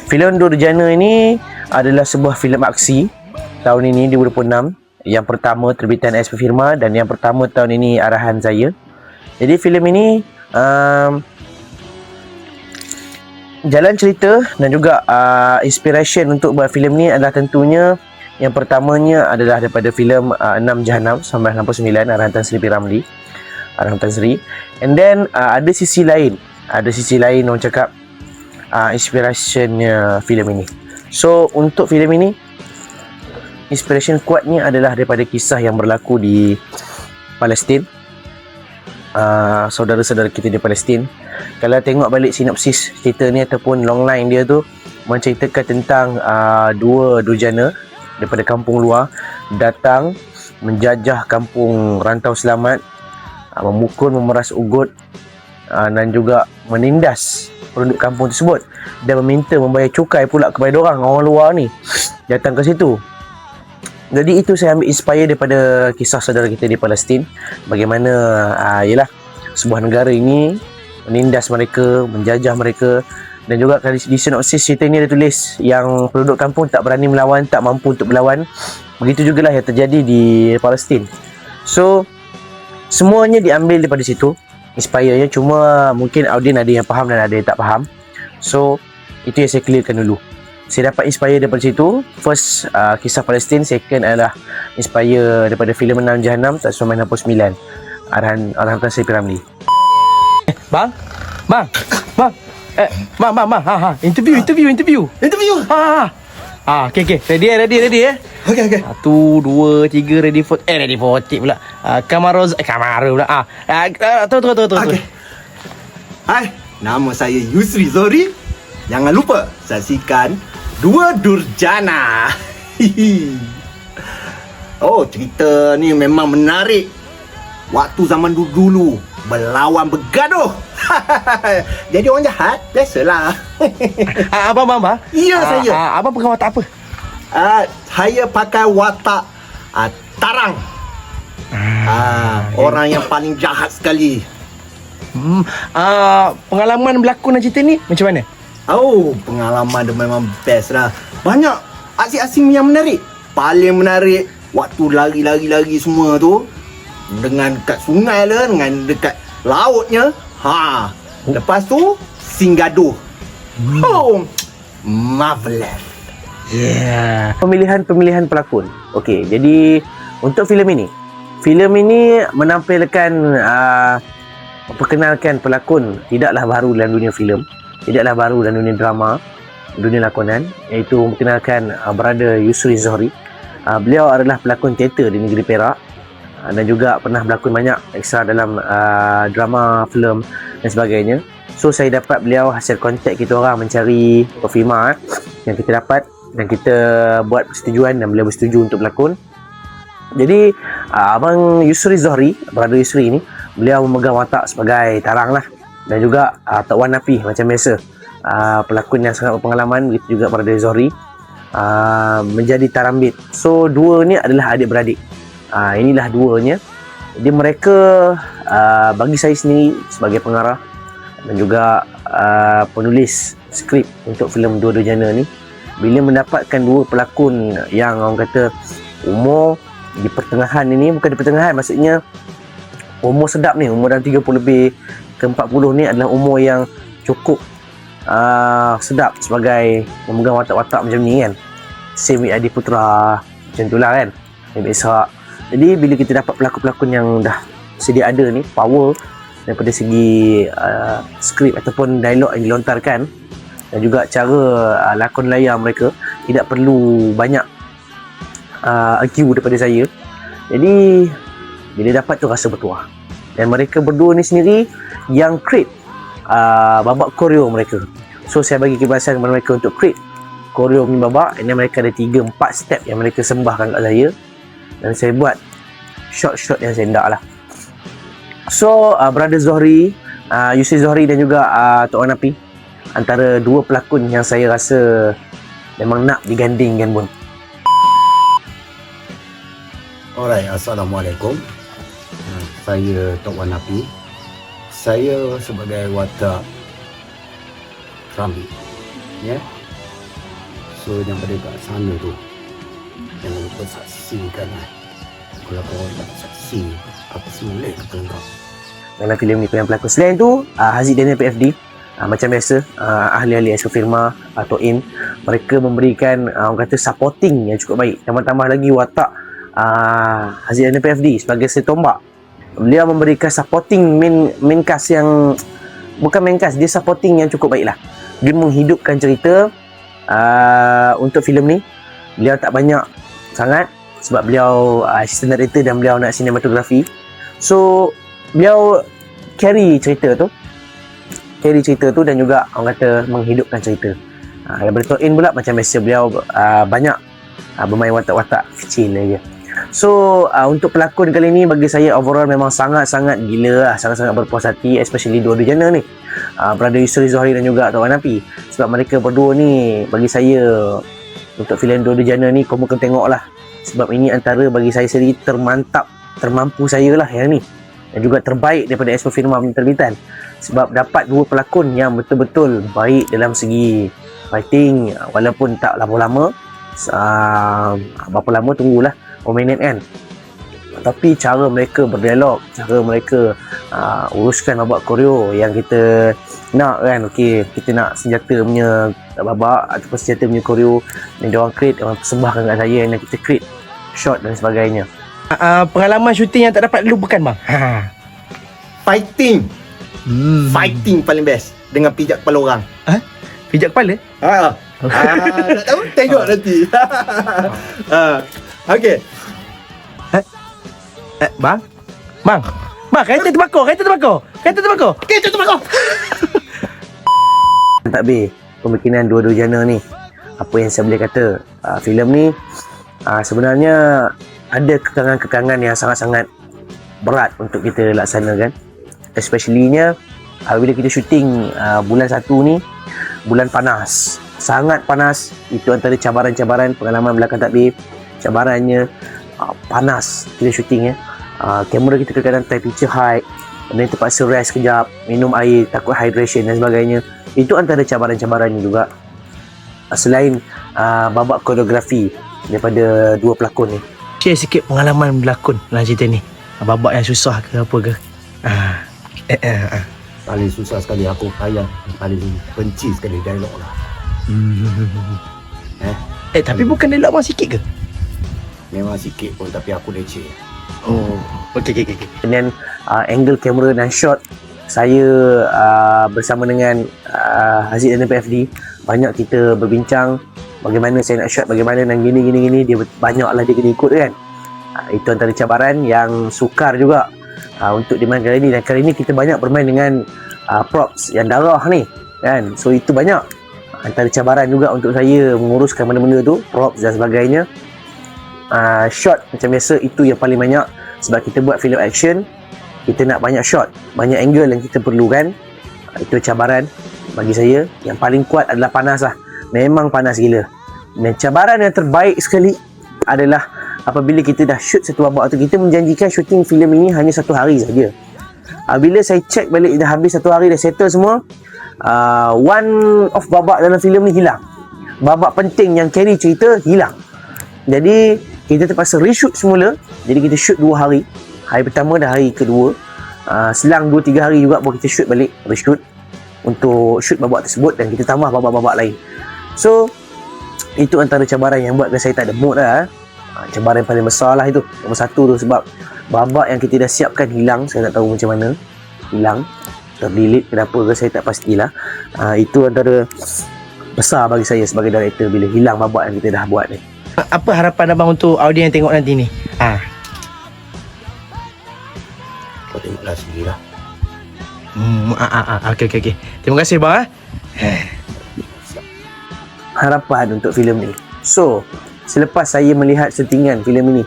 Filem Dua Durjana ini adalah sebuah filem aksi tahun ini 2026. Yang pertama terbitan SP Firma dan yang pertama tahun ini arahan saya. Jadi filem ini jalan cerita dan juga inspiration untuk buat filem ni adalah tentunya yang pertamanya adalah daripada filem 6 Jahanam 1969 arahan Tan Sri P. Ramlee, arahan Tan Sri. And then ada sisi lain orang cakap inspirationnya filem ini. So untuk filem ini inspiration kuatnya adalah daripada kisah yang berlaku di Palestin. Saudara-saudara kita di Palestin. Kalau tengok balik sinopsis cerita ni ataupun longline dia tu, menceritakan tentang dua durjana daripada kampung luar datang menjajah kampung rantau selamat, memukul, memeras ugut dan juga menindas penduduk kampung tersebut dan meminta membayar cukai pula kepada orang luar ni datang ke situ. Jadi itu saya ambil inspire daripada kisah saudara kita di Palestin, bagaimana ialah sebuah negara ini menindas mereka, menjajah mereka. Dan juga di sinopsis cerita ini ada tulis yang penduduk kampung tak berani melawan, tak mampu untuk melawan. Begitu jugalah yang terjadi di Palestin. So semuanya diambil daripada situ inspire-nya, cuma mungkin audien ada yang faham dan ada yang tak faham. So itu yang saya clearkan dulu. Saya dapat inspire daripada situ. First kisah Palestin, second adalah inspire daripada filem 6 Jahanam tahun 1969 arahan Tan Sri P. Ramlee. Bang. Interview. Okay. Ready. Okay. 1, 2, 3, ready for pula. Kamera pula. Tunggu. Okay. Hai, nama saya Yusri Zohri. Jangan lupa saksikan Dua Durjana. Oh, cerita ni memang menarik. Waktu zaman dulu berlawan bergaduh. Jadi orang jahat, biasalah. Abang. Ya, saya. Abang pegang watak apa? Saya pakai watak Tarang. Orang yang paling jahat sekali. Pengalaman berlakon dan cerita ni macam mana? Oh, pengalaman dia memang best lah. Banyak aksi-aksi yang menarik. Paling menarik waktu lari semua tu, dengan dekat sungai lah, dengan dekat lautnya. Lepas tu singgaduh. Oh, marvelous. Yeah. Pemilihan pelakon. Okey, jadi untuk filem ini menampilkan memperkenalkan pelakon tidaklah baru dalam dunia filem, tidaklah baru dalam dunia drama, dunia lakonan, iaitu memperkenalkan Brother Yusri Zohri. Beliau adalah pelakon teater di negeri Perak dan juga pernah berlakon banyak ekstra dalam drama, filem dan sebagainya. So saya dapat beliau hasil kontak kita orang mencari perfilma yang kita dapat dan kita buat persetujuan dan beliau bersetuju untuk berlakon. Jadi Abang Yusri Zohri, Brother Yusri ni, beliau memegang watak sebagai Tarang lah, dan juga Tok Wan Napi macam biasa. Pelakon yang sangat berpengalaman, begitu juga Brother Zohri menjadi Tarambit. So dua ni adalah adik-beradik. Inilah duanya. Jadi mereka bagi saya sendiri sebagai pengarah dan juga penulis skrip untuk filem Dua Durjana ni, bila mendapatkan dua pelakon yang orang kata umur di pertengahan ini, bukan di pertengahan, maksudnya umur sedap ni, umur dalam 30 lebih ke 40 ni adalah umur yang cukup sedap sebagai memegang watak-watak macam ni kan. Same with Adi Putra, macam tu lah kan, Nabi Ishak. Jadi bila kita dapat pelakon-pelakon yang dah sedia ada ni, power daripada segi skrip ataupun dialog yang dilontarkan dan juga cara lakon layar mereka, tidak perlu banyak IQ daripada saya. Jadi bila dapat tu rasa bertuah. Dan mereka berdua ni sendiri yang create babak koreo mereka. So saya bagi kebebasan kepada mereka untuk create koreo ni babak. Dan mereka ada 3-4 step yang mereka sembahkan kat saya, dan saya buat shot-shot yang sendak lah. So Brother Zohri, Yusri Zohri dan juga Tok Wan Napi antara dua pelakon yang saya rasa memang nak digandingkan pun. Alright, Assalamualaikum. Saya Tok Wan Napi. Saya sebagai watak Ramlee. Ya. mereka yang pada kat sana tu jangan lupa saksikan lah. Kalau korang tak saksi, aku semulai kepala kau. Dalam filem ni yang pelakon selain tu Haziq Daniel PFD, macam biasa ahli-ahli ekspor firma atau in mereka memberikan orang kata supporting yang cukup baik. Tambah-tambah lagi watak Haziq Daniel PFD sebagai setombak, beliau memberikan supporting main cast yang bukan main cast, dia supporting yang cukup baik lah. Dia menghidupkan cerita untuk filem ni. Beliau tak banyak sangat sebab beliau assistant director dan beliau nak sinematografi. So beliau carry cerita tu dan juga orang kata menghidupkan cerita. Daripada Toin pula macam biasa beliau banyak bermain watak-watak kecil aja. So untuk pelakon kali ni bagi saya overall memang sangat-sangat gila lah, sangat-sangat berpuas hati, especially dua-dua jana ni, Brother Yusri Zohri dan juga Tok Hanafi. Sebab mereka berdua ni bagi saya untuk filem dua-dua jana ni kau mungkin tengok lah, sebab ini antara bagi saya sendiri termampu saya lah yang ni, dan juga terbaik daripada ekspor firma penerbitan. Sebab dapat dua pelakon yang betul-betul baik dalam segi fighting, walaupun tak lama-lama, berapa lama tunggulah minit kan, tapi cara mereka berdialog, cara mereka uruskan babak koreo yang kita nak kan. Okey, kita nak senjata punya babak ataupun senjata punya koreo ni diorang create, diorang persembahkan kat saya dan kita create shot dan sebagainya. Pengalaman syuting yang tak dapat lupakan bang. Fighting Fighting paling best dengan pijak kepala orang. Pijak kepala? Nak tahu? Tengok nanti. Okey. Bang, kereta terbakar. Takbir pembikinan dua-dua jana ni, apa yang saya boleh kata, filem ni sebenarnya ada kekangan-kekangan yang sangat-sangat berat untuk kita laksanakan, especially-nya bila kita syuting bulan 1 ni, bulan panas, sangat panas. Itu antara cabaran-cabaran pengalaman belakang takbir. Cabarannya panas kita syuting ya. Kamera kita kadang-kadang temperature high, dan terpaksa rest kejap, minum air, takut hydration dan sebagainya. Itu antara cabaran-cabarannya juga, selain babak koreografi daripada dua pelakon ni. Share sikit pengalaman berlakon dalam cerita ni. Babak yang susah ke apa ke? Paling susah sekali aku sayang, paling benci sekali dialog lah. Tapi bukan dialog bang sikit ke? Memang sikit pun, tapi aku leceh. Okey. Dan angle kamera dan shot, saya bersama dengan Haziq dan PFD banyak kita berbincang bagaimana saya nak shot, bagaimana dan gini. Dia banyaklah dia kena ikut kan. Itu antara cabaran yang sukar juga untuk dimainkan kali ni. Dan kali ni kita banyak bermain dengan props yang darah ni kan. So itu banyak antara cabaran juga untuk saya menguruskan benda-benda tu, props dan sebagainya. Shot macam biasa itu yang paling banyak, sebab kita buat film action, kita nak banyak shot, banyak angle yang kita perlukan. Itu cabaran bagi saya. Yang paling kuat adalah panas lah, memang panas gila. Dan cabaran yang terbaik sekali adalah apabila kita dah shoot satu babak tu. Kita menjanjikan syuting filem ini hanya 1 hari saja. Bila saya check balik, dah habis 1 hari, dah settle semua, one of babak dalam filem ni hilang. Babak penting yang carry cerita hilang. Jadi kita terpaksa reshoot semula. Jadi kita shoot 2 hari. Hari pertama dan hari kedua. Selang 2-3 hari juga baru kita shoot balik, reshoot untuk shoot babak tersebut, dan kita tambah babak-babak lain. So itu antara cabaran yang buatkan saya tak ada mood lah. Cabaran yang paling besar lah itu, nombor 1 tu, sebab babak yang kita dah siapkan hilang. Saya tak tahu macam mana hilang, terdelete kenapa ke saya tak pastilah. Itu antara besar bagi saya sebagai director bila hilang babak yang kita dah buat ni. Apa harapan abang untuk audiens yang tengok nanti ni? Kau tengoklah sendirilah. Okey. Terima kasih bang. Harapan untuk filem ni. So, selepas saya melihat syutingan filem ini,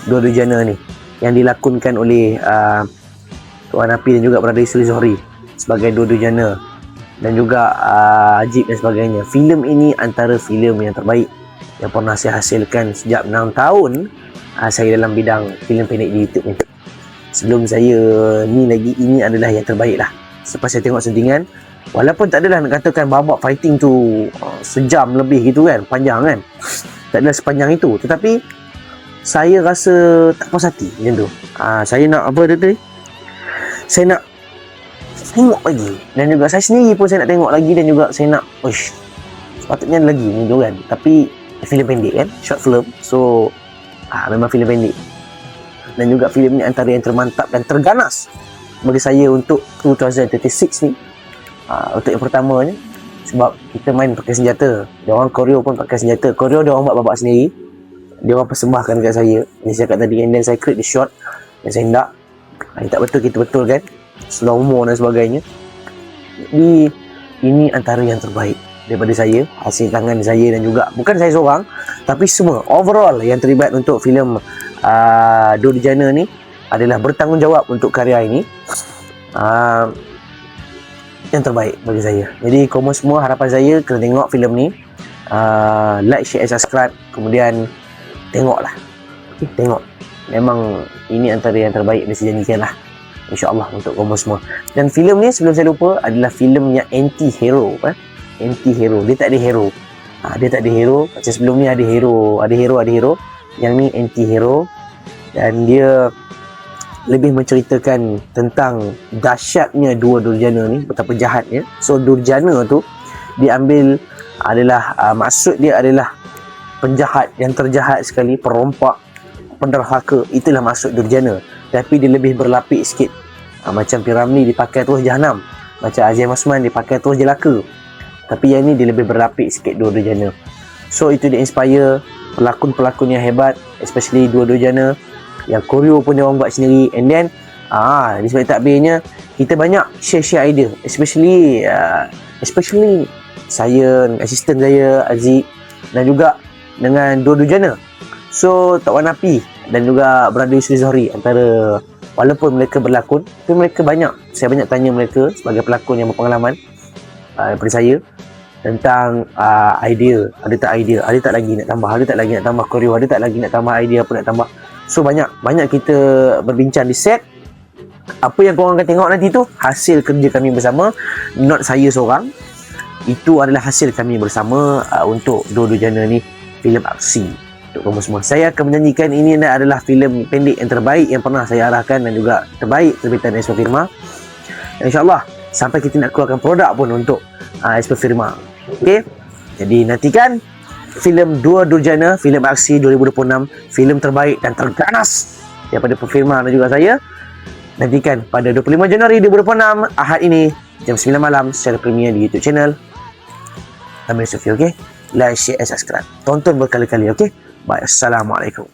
dua-dua jana ni, yang dilakonkan oleh Tok Hanafi dan juga Brother Yusri Zohri sebagai dua-dua jana, dan juga Ajib dan sebagainya, filem ini antara filem yang terbaik yang pernah saya hasilkan sejak 6 tahun saya dalam bidang filem pendek di YouTube ni. Sebelum saya ni lagi, ini adalah yang terbaik lah. Selepas saya tengok syutingan, Walaupun tak adalah nak katakan babak fighting tu sejam lebih gitu kan, panjang kan. Tak adalah sepanjang itu. Tetapi saya rasa tak puas hati macam tu. Saya nak apa dia tadi? Saya nak tengok lagi. Dan juga saya sendiri pun saya nak tengok lagi. Dan juga saya nak, sepatutnya lagi ni tu kan. Tapi filem pendek kan, short film. So memang filem pendek. Dan juga filem ni antara yang termantap dan terganas bagi saya untuk 2036 ni. Untuk yang pertamanya, sebab kita main pakai senjata. Dia orang koreo pun pakai senjata. Koreo dia orang buat babak sendiri. Dia orang persembahkan dekat saya. Ni saya cakap tadi. And then saya create the shot. Dan saya hendak tak betul, kita betulkan. Slow mo dan sebagainya. Jadi ini antara yang terbaik daripada saya, hasil tangan saya. Dan juga bukan saya seorang, tapi semua overall yang terlibat untuk filem Dua Durjana ni adalah bertanggungjawab untuk karya ini. Yang terbaik bagi saya. Jadi korang semua, harapan saya kena tengok filem ni. Like, share, subscribe. Kemudian tengoklah. Tengok. Memang ini antara yang terbaik yang dijanjikan lah, InsyaAllah, untuk korang semua. Dan filem ni, sebelum saya lupa, adalah filem yang anti-hero. Anti-hero. Dia tak ada hero. Dia tak ada hero. Macam sebelum ni ada hero. Ada hero. Yang ni anti-hero. Dan dia lebih menceritakan tentang dahsyatnya dua Durjana ni, betapa jahatnya. So Durjana tu diambil adalah maksud dia adalah penjahat yang terjahat sekali, perompak, penderhaka. Itulah maksud Durjana. Tapi dia lebih berlapik sikit. Macam Piramli dipakai terus jahanam, macam Azim Osman dipakai terus jelaka. Tapi yang ni dia lebih berlapik sikit dua Durjana. So itu dia inspire pelakon-pelakon yang hebat, especially dua Durjana. Yang koreo pun dia orang buat sendiri. And then di sebalik takbirnya, kita banyak share idea, especially saya, asisten saya Aziz, dan juga dengan dua Durjana. So tak warna api dan juga Brother Yusri Zohri, antara walaupun mereka berlakon, tapi mereka saya banyak tanya mereka sebagai pelakon yang berpengalaman daripada saya tentang idea, ada tak lagi nak tambah koreo, ada tak lagi nak tambah idea, apa nak tambah. So banyak kita berbincang di set. Apa yang korang akan tengok nanti tu hasil kerja kami bersama, not saya seorang. Itu adalah hasil kami bersama untuk Dua Durjana ni, filem aksi untuk korang semua. Saya akan menjanjikan ini adalah filem pendek yang terbaik yang pernah saya arahkan, dan juga terbaik terbitan Espa Firma. InsyaAllah sampai kita nak keluarkan produk pun untuk Espa Firma. Okay, jadi nantikan filem Dua Durjana, filem aksi 2026, filem terbaik dan terganas daripada Firma dan juga saya. Nantikan pada 25 Januari 2026, Ahad ini, jam 9 malam, secara premier di YouTube channel Amir Sufi. Okay, like, share, subscribe, tonton berkali-kali. Okay, bye, assalamualaikum.